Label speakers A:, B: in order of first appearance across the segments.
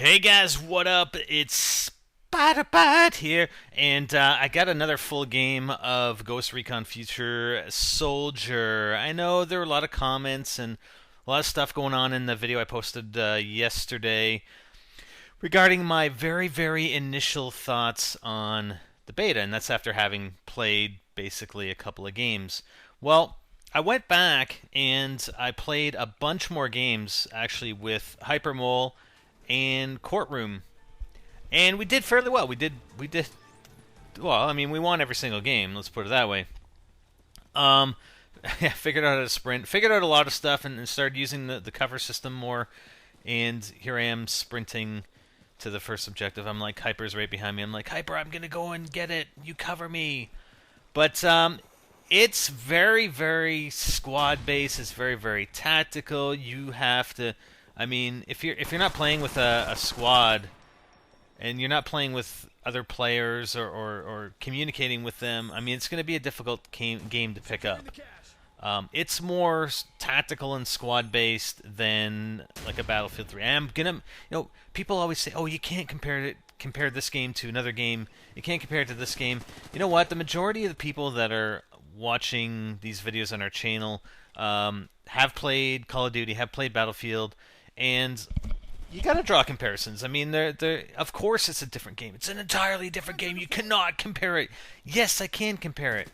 A: Hey guys, what up? It's Spider-Bite here, and I got another full game of Ghost Recon Future Soldier. I know there were a lot of comments and a lot of stuff going on in the video I posted yesterday regarding my very initial thoughts on the beta, and that's after having played basically a couple of games. Well, I went back and I played a bunch more games actually with Hypermole and Courtroom, and we did fairly well. We did well. I mean, we won every single game. Let's put it that way. Um, yeah, figured out how to sprint, figured out a lot of stuff, and started using the cover system more. And here I am sprinting to the first objective. I'm like, Hyper's right behind me. I'm like, Hyper, I'm gonna go and get it. You cover me. But it's very squad based. It's very tactical. You have to. I mean, if you're not playing with a squad and you're not playing with other players or communicating with them, I mean, it's going to be a difficult game to pick up. It's more tactical and squad based than like a Battlefield 3. I'm gonna, people always say, "Oh, you can't compare this game to another game. You can't compare it to this game." You know what? The majority of the people that are watching these videos on our channel have played Call of Duty, have played Battlefield, and you got to draw comparisons. I mean, they're of course it's a different game. It's an entirely different game. You cannot compare it. Yes, I can compare it.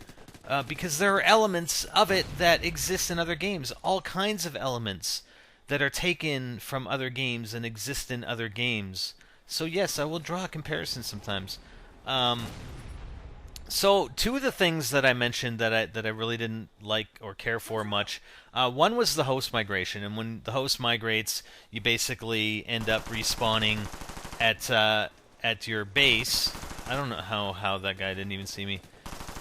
A: Because there are elements of it that exist in other games. All kinds of elements that are taken from other games and exist in other games. So yes, I will draw comparisons sometimes. So two of the things that I mentioned that I really didn't like or care for much. One was the host migration, and when the host migrates, you basically end up respawning at your base. I don't know how that guy didn't even see me.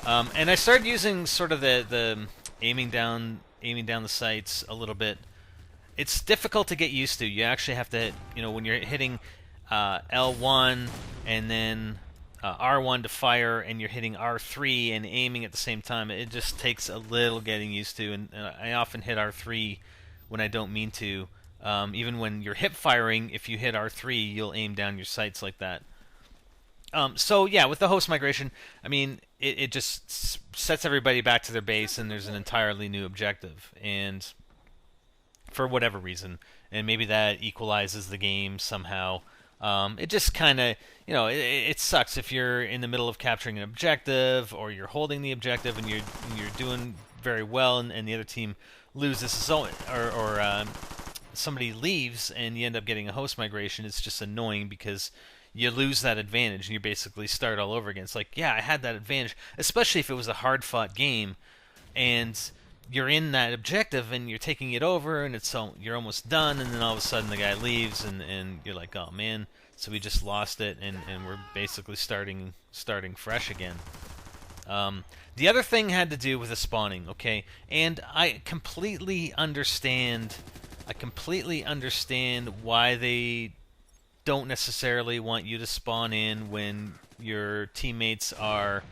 A: And I started using sort of the aiming down the sights a little bit. It's difficult to get used to. You actually have to, when you're hitting L1 and then R1 to fire, and you're hitting R3 and aiming at the same time. It just takes a little getting used to, and I often hit R3 when I don't mean to. Even when you're hip firing, if you hit R3, you'll aim down your sights like that. So yeah, with the host migration, I mean, it just sets everybody back to their base, and there's an entirely new objective, and for whatever reason, and maybe that equalizes the game somehow. It just kind of, it sucks if you're in the middle of capturing an objective, or you're holding the objective and you're doing very well, and the other team loses, or somebody leaves, and you end up getting a host migration. It's just annoying because you lose that advantage, and you basically start all over again. It's like, yeah, I had that advantage, especially if it was a hard-fought game, and you're in that objective, and you're taking it over, and you're almost done, and then all of a sudden the guy leaves, and you're like, oh man, so we just lost it, and we're basically starting fresh again. The other thing had to do with the spawning, okay? And I completely understand why they don't necessarily want you to spawn in when your teammates are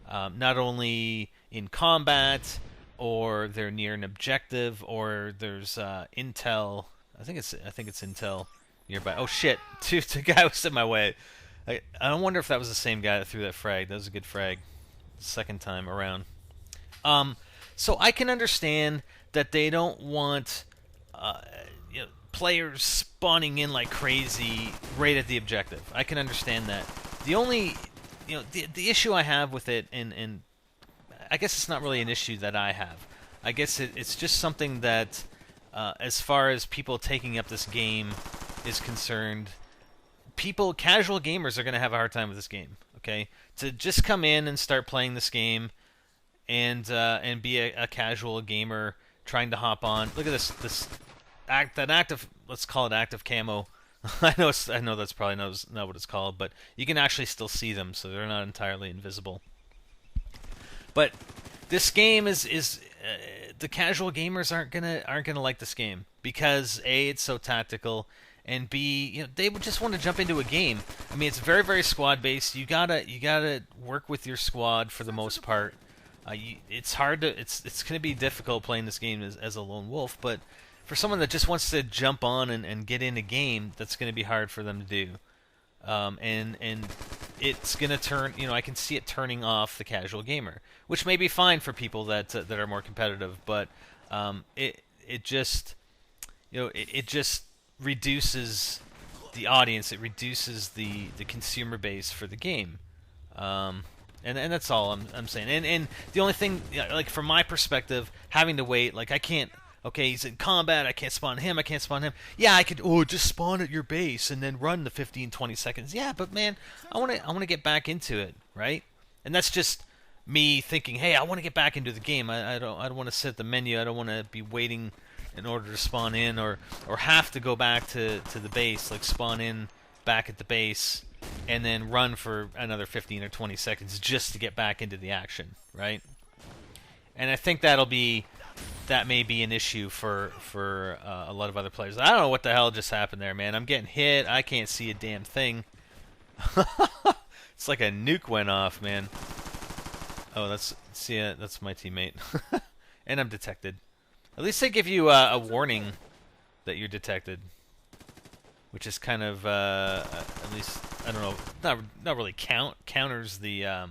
A: not only in combat, or they're near an objective, or there's intel. I think it's intel nearby. Oh shit! Dude, the guy was in my way. I wonder if that was the same guy that threw that frag. That was a good frag. Second time around. So I can understand that they don't want players spawning in like crazy right at the objective. I can understand that. The only, the issue I have with it, and I guess it's not really an issue that I have. I guess it's just something that, as far as people taking up this game is concerned, casual gamers are going to have a hard time with this game. Okay, to just come in and start playing this game, and be a casual gamer trying to hop on. Look at this active. Let's call it active camo. I know that's probably not what it's called, but you can actually still see them, so they're not entirely invisible. But this game is the casual gamers aren't gonna like this game because A, it's so tactical, and B, they would just want to jump into a game. I mean, it's very squad based. You gotta work with your squad for the most part. It's hard to it's gonna be difficult playing this game as a lone wolf, but for someone that just wants to jump on and get in a game, that's going to be hard for them to do. And it's going to turn, I can see it turning off the casual gamer, which may be fine for people that are more competitive, but it just it just reduces the audience, it reduces the consumer base for the game. And that's all I'm saying. And the only thing, like from my perspective, having to wait, like I can't. Okay, he's in combat. I can't spawn him. I can't spawn him. Yeah, I could. Oh, just spawn at your base and then run the 15, 20 seconds. Yeah, but man, I want to get back into it, right? And that's just me thinking, hey, I want to get back into the game. I don't want to sit at the menu. I don't want to be waiting in order to spawn in or have to go back to the base, like spawn in back at the base and then run for another 15 or 20 seconds just to get back into the action, right? And I think that may be an issue for a lot of other players. I don't know what the hell just happened there, man. I'm getting hit. I can't see a damn thing. It's like a nuke went off, man. Oh, that's my teammate. And I'm detected. At least they give you a warning that you're detected, which is kind of at least, I don't know, not really counters the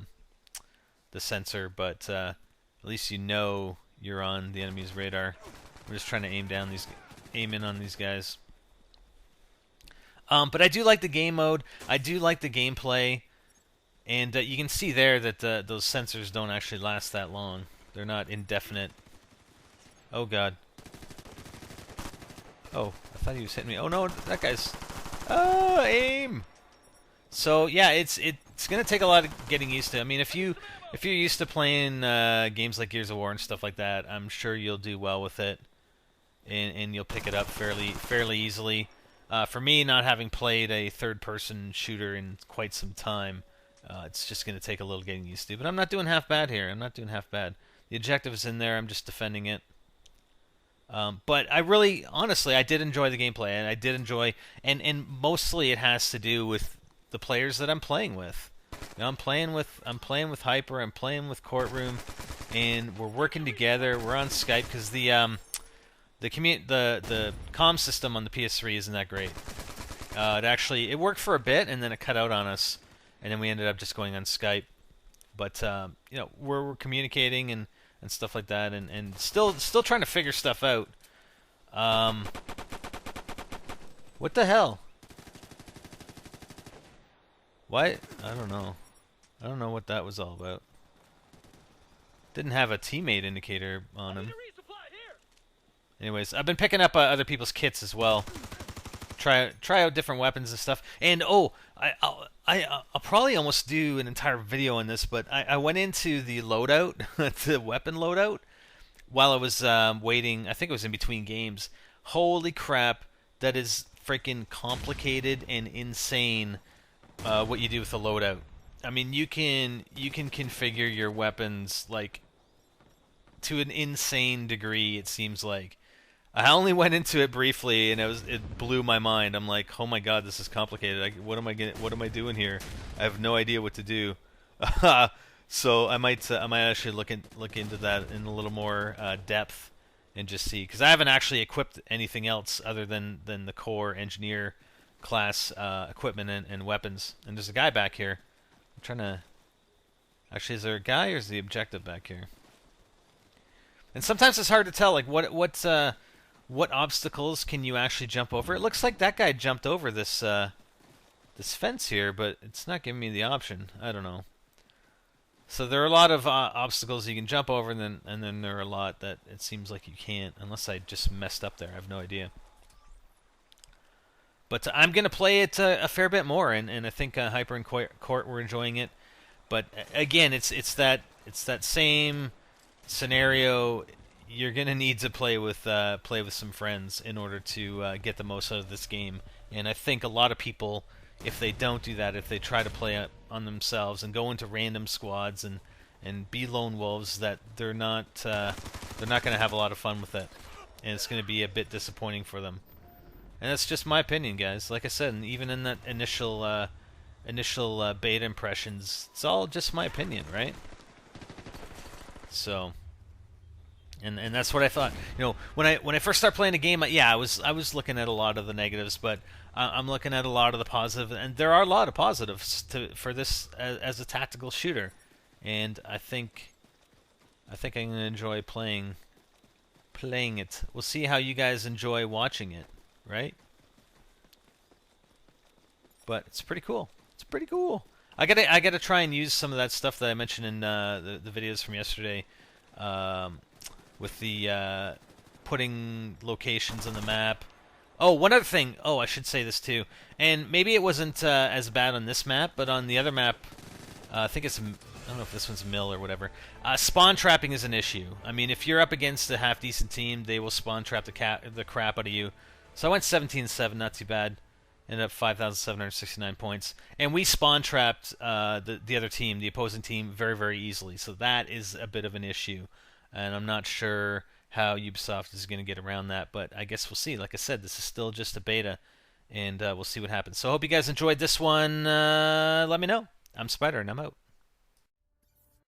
A: sensor, but at least you know you're on the enemy's radar. We're just trying to aim in on these guys. But I do like the game mode. I do like the gameplay, and you can see there that those sensors don't actually last that long. They're not indefinite. Oh god. Oh, I thought he was hitting me. Oh no, that guy's. Oh, aim. So yeah, it's gonna take a lot of getting used to. I mean, if you're used to playing games like Gears of War and stuff like that, I'm sure you'll do well with it, and you'll pick it up fairly easily. For me, not having played a third-person shooter in quite some time, it's just going to take a little getting used to. But I'm not doing half bad here. I'm not doing half bad. The objective is in there. I'm just defending it. But I really, honestly, I did enjoy the gameplay, and I did enjoy, and mostly it has to do with the players that I'm playing with. You know, I'm playing with Hyper. I'm playing with Courtroom, and we're working together. We're on Skype because the comm system on the PS3 isn't that great. It worked for a bit, and then it cut out on us, and then we ended up just going on Skype. But we're communicating and stuff like that, and still trying to figure stuff out. What the hell? What? I don't know. I don't know what that was all about. Didn't have a teammate indicator on him. Anyways, I've been picking up other people's kits as well. Try out different weapons and stuff. And I'll probably almost do an entire video on this, but I went into the loadout, the weapon loadout, while I was waiting. I think it was in between games. Holy crap, that is freaking complicated and insane. What you do with the loadout. I mean, you can configure your weapons like to an insane degree. It seems like. I only went into it briefly, and it blew my mind. I'm like, oh my god, this is complicated. What am I doing here? I have no idea what to do. So I might actually look into that in a little more depth and just see, because I haven't actually equipped anything else other than the core engineer class equipment and weapons. And there's a guy back here. I'm trying to. Actually, is there a guy or is the objective back here? And sometimes it's hard to tell, like what obstacles can you actually jump over? It looks like that guy jumped over this fence here, but it's not giving me the option. I don't know. So there are a lot of obstacles you can jump over, and then there are a lot that it seems like you can't, unless I just messed up there. I have no idea. But I'm going to play it a fair bit more, and I think Hyper and Court were enjoying it. But again, it's that same scenario. You're going to need to play with some friends in order to get the most out of this game. And I think a lot of people, if they don't do that, if they try to play on themselves and go into random squads and be lone wolves, that they're not going to have a lot of fun with it, and it's going to be a bit disappointing for them. And that's just my opinion, guys. Like I said, and even in that initial beta impressions, it's all just my opinion, right? So And that's what I thought. When I first started playing a game, yeah, I was looking at a lot of the negatives, but I'm looking at a lot of the positive, and there are a lot of positives for this as a tactical shooter, and I think I'm gonna enjoy playing it. We'll see how you guys enjoy watching it, right? But it's pretty cool. It's pretty cool. I gotta try and use some of that stuff that I mentioned in the videos from yesterday, um, with the putting locations on the map. Oh, one other thing. Oh, I should say this too. And maybe it wasn't as bad on this map, but on the other map, I think it's. I don't know if this one's Mill or whatever. Spawn trapping is an issue. I mean, if you're up against a half decent team, they will spawn trap the crap out of you. So I went 17-7, not too bad. Ended up 5,769 points, and we spawn trapped the other team, the opposing team, very very easily. So that is a bit of an issue, and I'm not sure how Ubisoft is going to get around that, but I guess we'll see. Like I said, this is still just a beta, and we'll see what happens. So I hope you guys enjoyed this one. Let me know. I'm Spider, and I'm out.